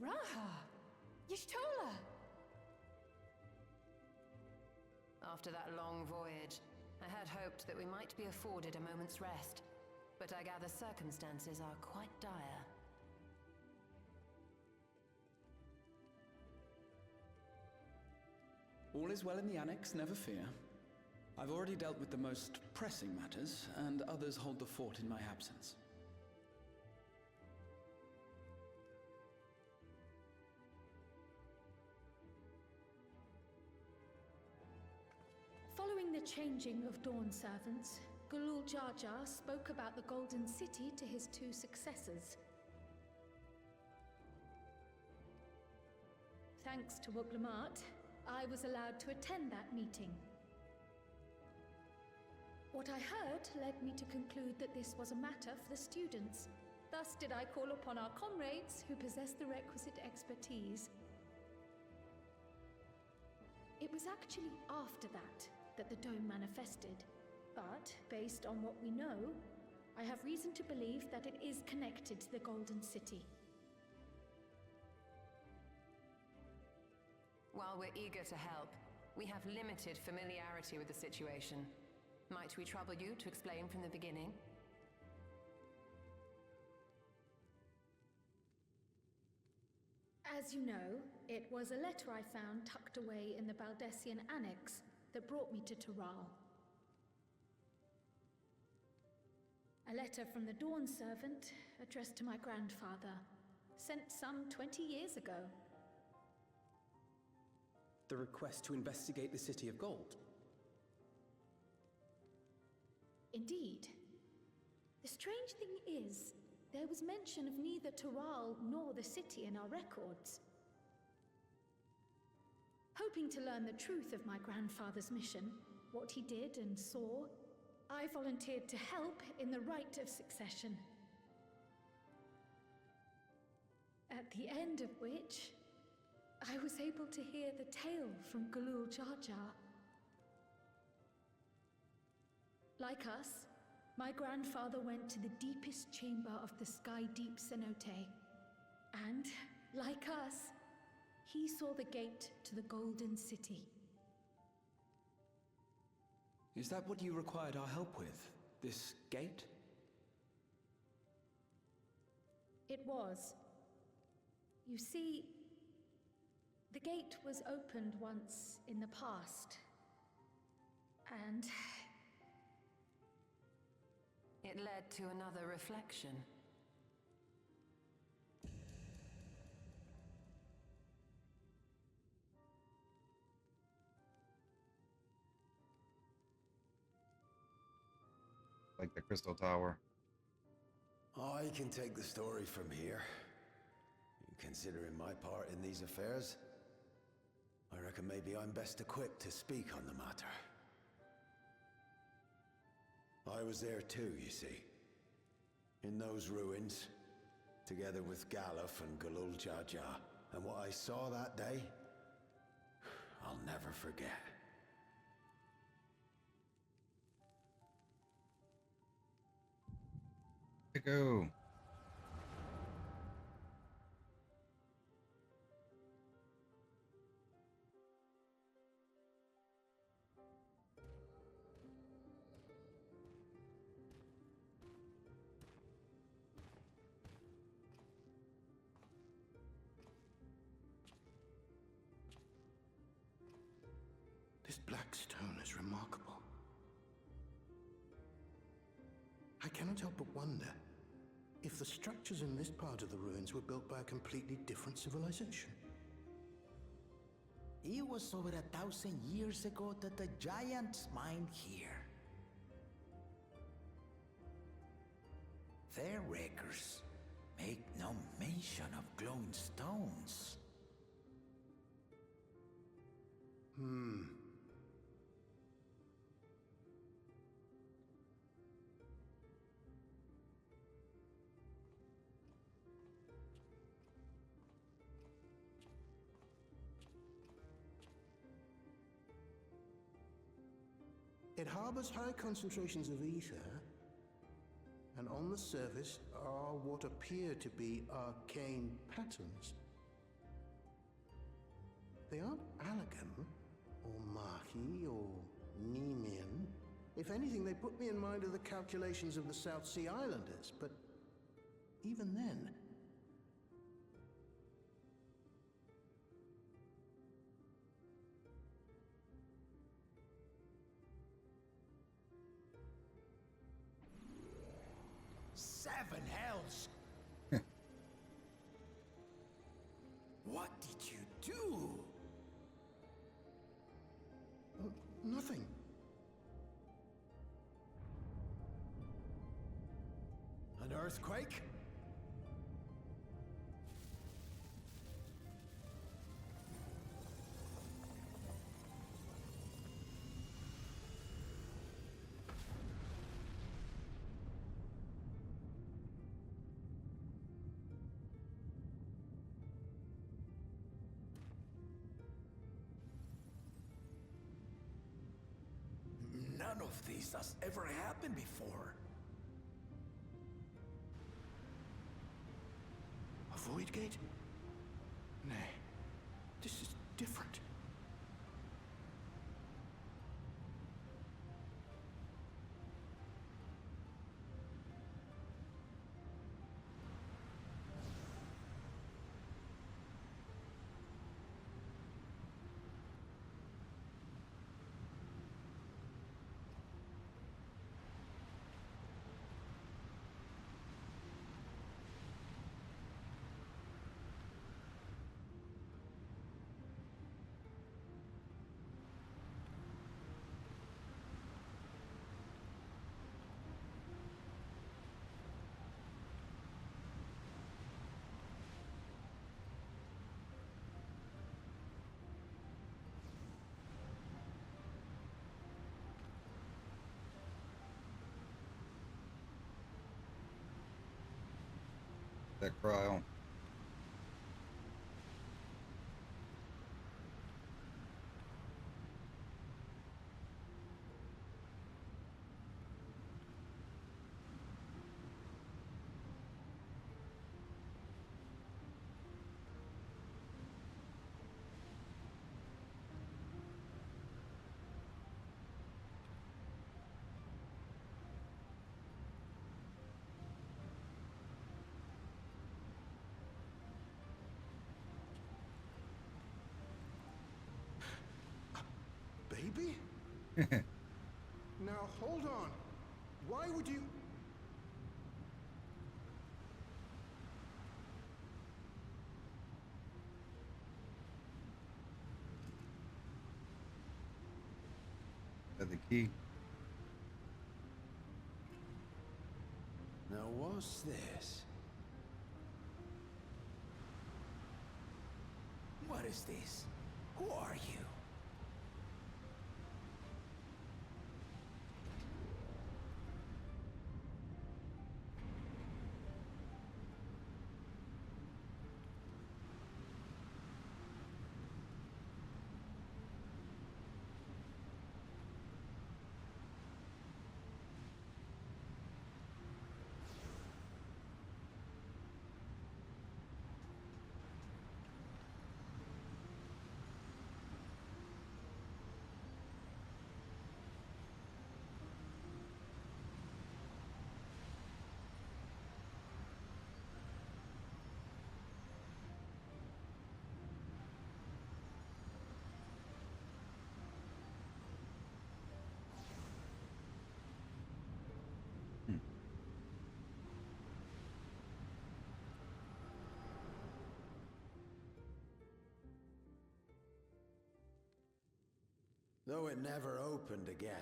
Raha! Y'shtola! After that long voyage, I had hoped that we might be afforded a moment's rest, but I gather circumstances are quite dire. All is well in the Annex, never fear. I've already dealt with the most pressing matters, and others hold the fort in my absence. Following the changing of Dawn servants, Gulul Jar Jar spoke about the Golden City to his two successors. Thanks to Wuglamat, I was allowed to attend that meeting. What I heard led me to conclude that this was a matter for the students. Thus did I call upon our comrades who possess the requisite expertise. It was actually after that the dome manifested. But, based on what we know, I have reason to believe that it is connected to the Golden City. While we're eager to help, we have limited familiarity with the situation. Might we trouble you to explain from the beginning? As you know, it was a letter I found tucked away in the Baldessian Annex that brought me to Tural. A letter from the Dawn servant, addressed to my grandfather, sent some 20 years ago. The request to investigate the City of Gold. Indeed. The strange thing is, there was mention of neither Tural nor the city in our records. Hoping to learn the truth of my grandfather's mission, what he did and saw, I volunteered to help in the rite of succession. At the end of which, I was able to hear the tale from Gulul Jar Jar. Like us, my grandfather went to the deepest chamber of the Sky Deep cenote. And, like us, he saw the gate to the Golden City. Is that what you required our help with? This gate? It was. You see, the gate was opened once in the past. And it led to another reflection. Like the Crystal Tower. I can take the story from here. Considering my part in these affairs, I reckon maybe I'm best equipped to speak on the matter. I was there too, you see. In those ruins, together with Galuf and Galul Jaja. And what I saw that day, I'll never forget. Go. This black stone is remarkable. I cannot help but wonder if the structures in this part of the ruins were built by a completely different civilization. It was over 1,000 years ago that the giants mined here. Their records make no mention of glowing stones. It harbors high concentrations of ether, and on the surface are what appear to be arcane patterns. They aren't Allegan, or Mahi, or Nemean. If anything, they put me in mind of the calculations of the South Sea Islanders, but even then... Seven hells! What did you do? Nothing. An earthquake? None of this has ever happened before. A void gate? Nay, this is different. That cryo. Now hold on. Why would you... Is that the key? Now what's this? What is this? Who are you? Though it never opened again,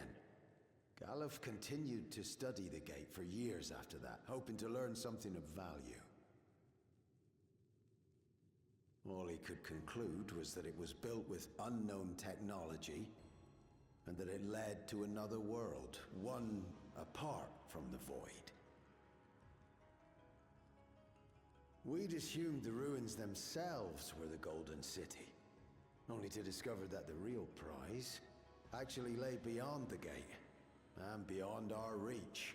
Galuf continued to study the gate for years after that, hoping to learn something of value. All he could conclude was that it was built with unknown technology, and that it led to another world, one apart from the Void. We'd assumed the ruins themselves were the Golden City, only to discover that the real prize actually lay beyond the gate, and beyond our reach.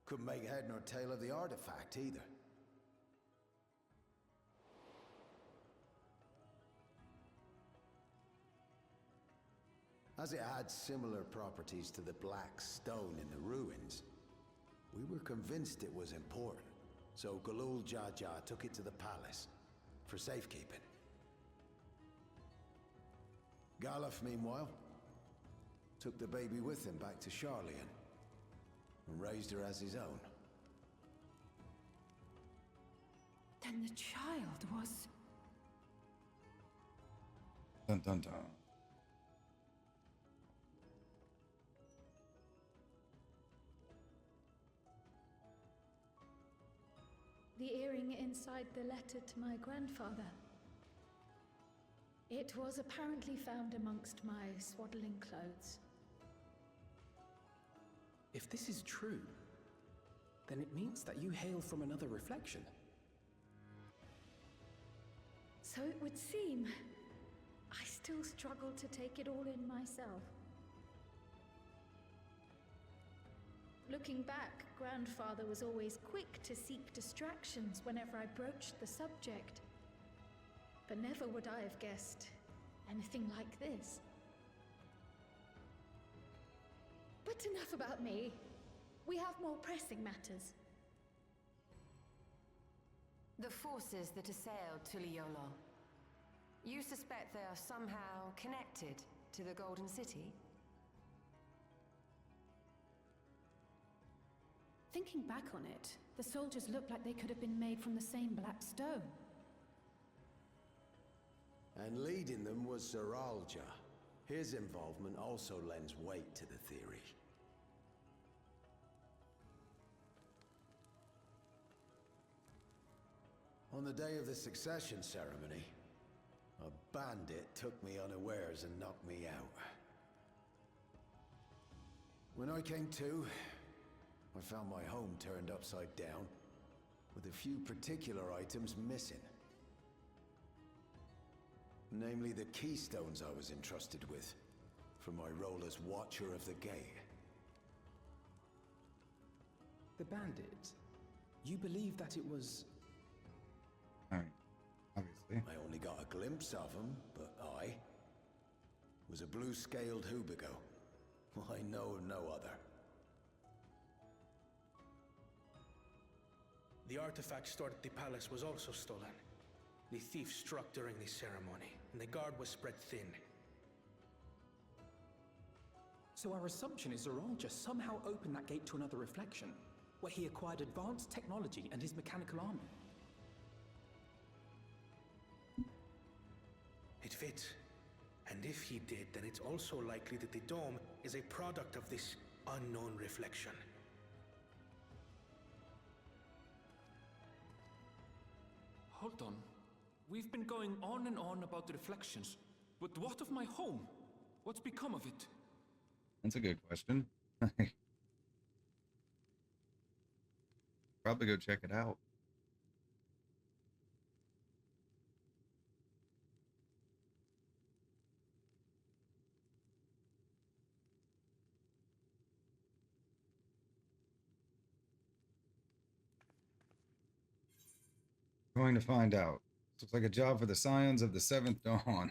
Couldn't make head nor tail of the artifact either. As it had similar properties to the black stone in the ruins, we were convinced it was important. So Galul Jaja took it to the palace for safekeeping. Galuf, meanwhile, took the baby with him back to Sharlayan and raised her as his own. Then the child was... Dun dun dun. The earring inside the letter to my grandfather. It was apparently found amongst my swaddling clothes. If this is true, then it means that you hail from another reflection. So it would seem. I still struggle to take it all in myself. Looking back, Grandfather was always quick to seek distractions whenever I broached the subject. But never would I have guessed anything like this. But enough about me. We have more pressing matters. The forces that assailed Tuliyola. You suspect they are somehow connected to the Golden City? Thinking back on it, the soldiers look like they could have been made from the same black stone. And leading them was Zeralja. His involvement also lends weight to the theory. On the day of the succession ceremony, a bandit took me unawares and knocked me out. When I came to, I found my home turned upside down, with a few particular items missing. Namely the keystones I was entrusted with, for my role as Watcher of the Gate. The bandit? You believe that it was... Obviously. I only got a glimpse of him, but I was a blue-scaled Hubigo. I know of no other. The artifact stored at the palace was also stolen. The thief struck during the ceremony, and the guard was spread thin. So our assumption is Zoral just somehow opened that gate to another reflection, where he acquired advanced technology and his mechanical army. It fits. And if he did, then it's also likely that the dome is a product of this unknown reflection. Hold on. We've been going on and on about the reflections, but what of my home? What's become of it? That's a good question. Probably go check it out. Going to find out. Looks like a job for the Scions of the Seventh Dawn.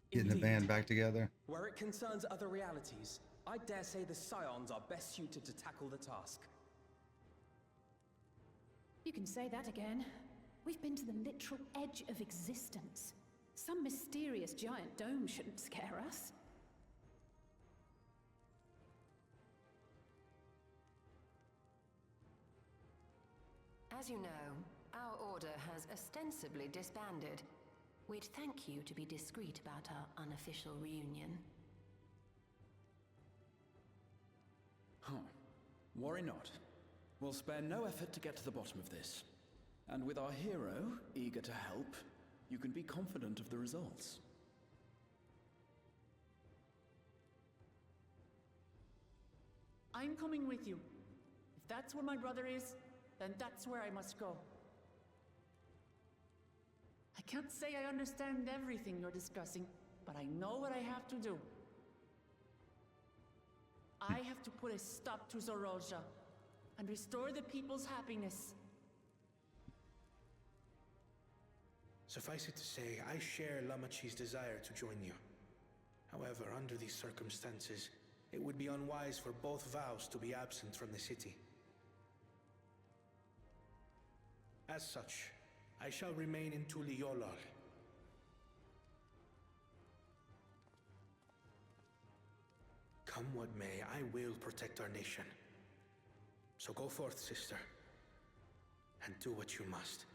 Getting the band back together. Where it concerns other realities, I dare say the Scions are best suited to tackle the task. You can say that again. We've been to the literal edge of existence. Some mysterious giant dome shouldn't scare us. As you know, our order has ostensibly disbanded. We'd thank you to be discreet about our unofficial reunion. Huh. Worry not. We'll spare no effort to get to the bottom of this. And with our hero eager to help, you can be confident of the results. I'm coming with you. If that's where my brother is, then that's where I must go. I can't say I understand everything you're discussing, but I know what I have to do. I have to put a stop to Zorozha and restore the people's happiness. Suffice it to say, I share Lamachi's desire to join you. However, under these circumstances, it would be unwise for both vows to be absent from the city. As such, I shall remain in Tuliolal. Come what may, I will protect our nation. So go forth, sister, and do what you must.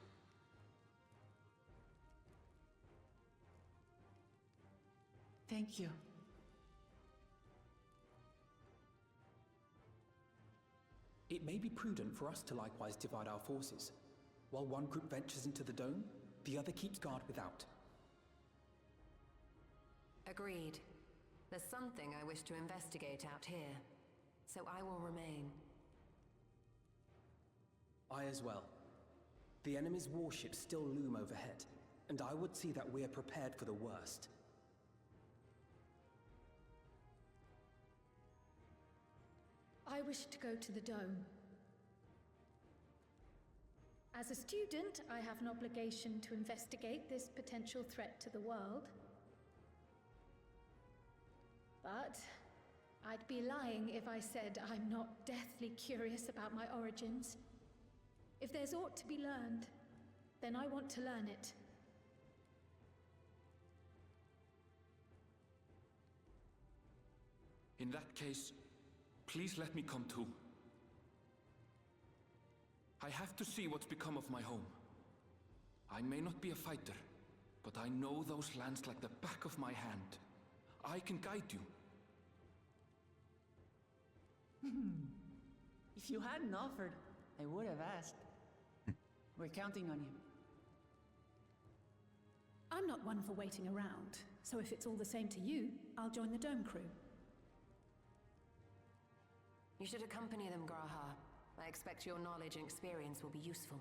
Thank you. It may be prudent for us to likewise divide our forces. While one group ventures into the dome, the other keeps guard without. Agreed. There's something I wish to investigate out here, so I will remain. I as well. The enemy's warships still loom overhead, and I would see that we are prepared for the worst. I wish to go to the dome. As a student, I have an obligation to investigate this potential threat to the world. But I'd be lying if I said I'm not deathly curious about my origins. If there's aught to be learned, then I want to learn it. In that case, please let me come too. I have to see what's become of my home. I may not be a fighter, but I know those lands like the back of my hand. I can guide you. If you hadn't offered, I would have asked. We're counting on you. I'm not one for waiting around, so if it's all the same to you, I'll join the dome crew. You should accompany them, Graha. I expect your knowledge and experience will be useful.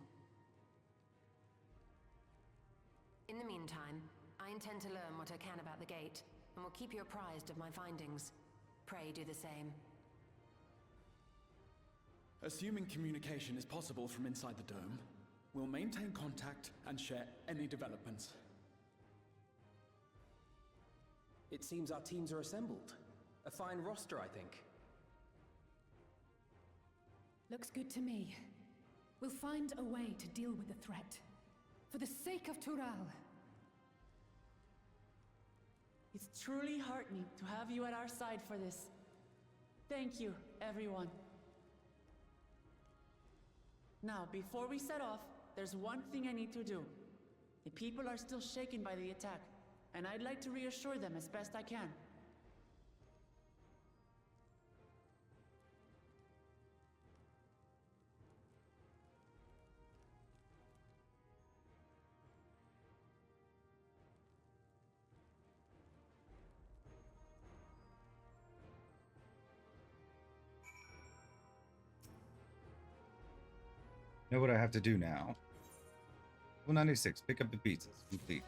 In the meantime, I intend to learn what I can about the gate, and will keep you apprised of my findings. Pray do the same. Assuming communication is possible from inside the dome, we'll maintain contact and share any developments. It seems our teams are assembled. A fine roster, I think. Looks good to me. We'll find a way to deal with the threat. For the sake of Tural. It's truly heartening to have you at our side for this. Thank you, everyone. Now, before we set off, there's one thing I need to do. The people are still shaken by the attack, and I'd like to reassure them as best I can. Know what I have to do now. 196. Pick up the pizzas. Complete.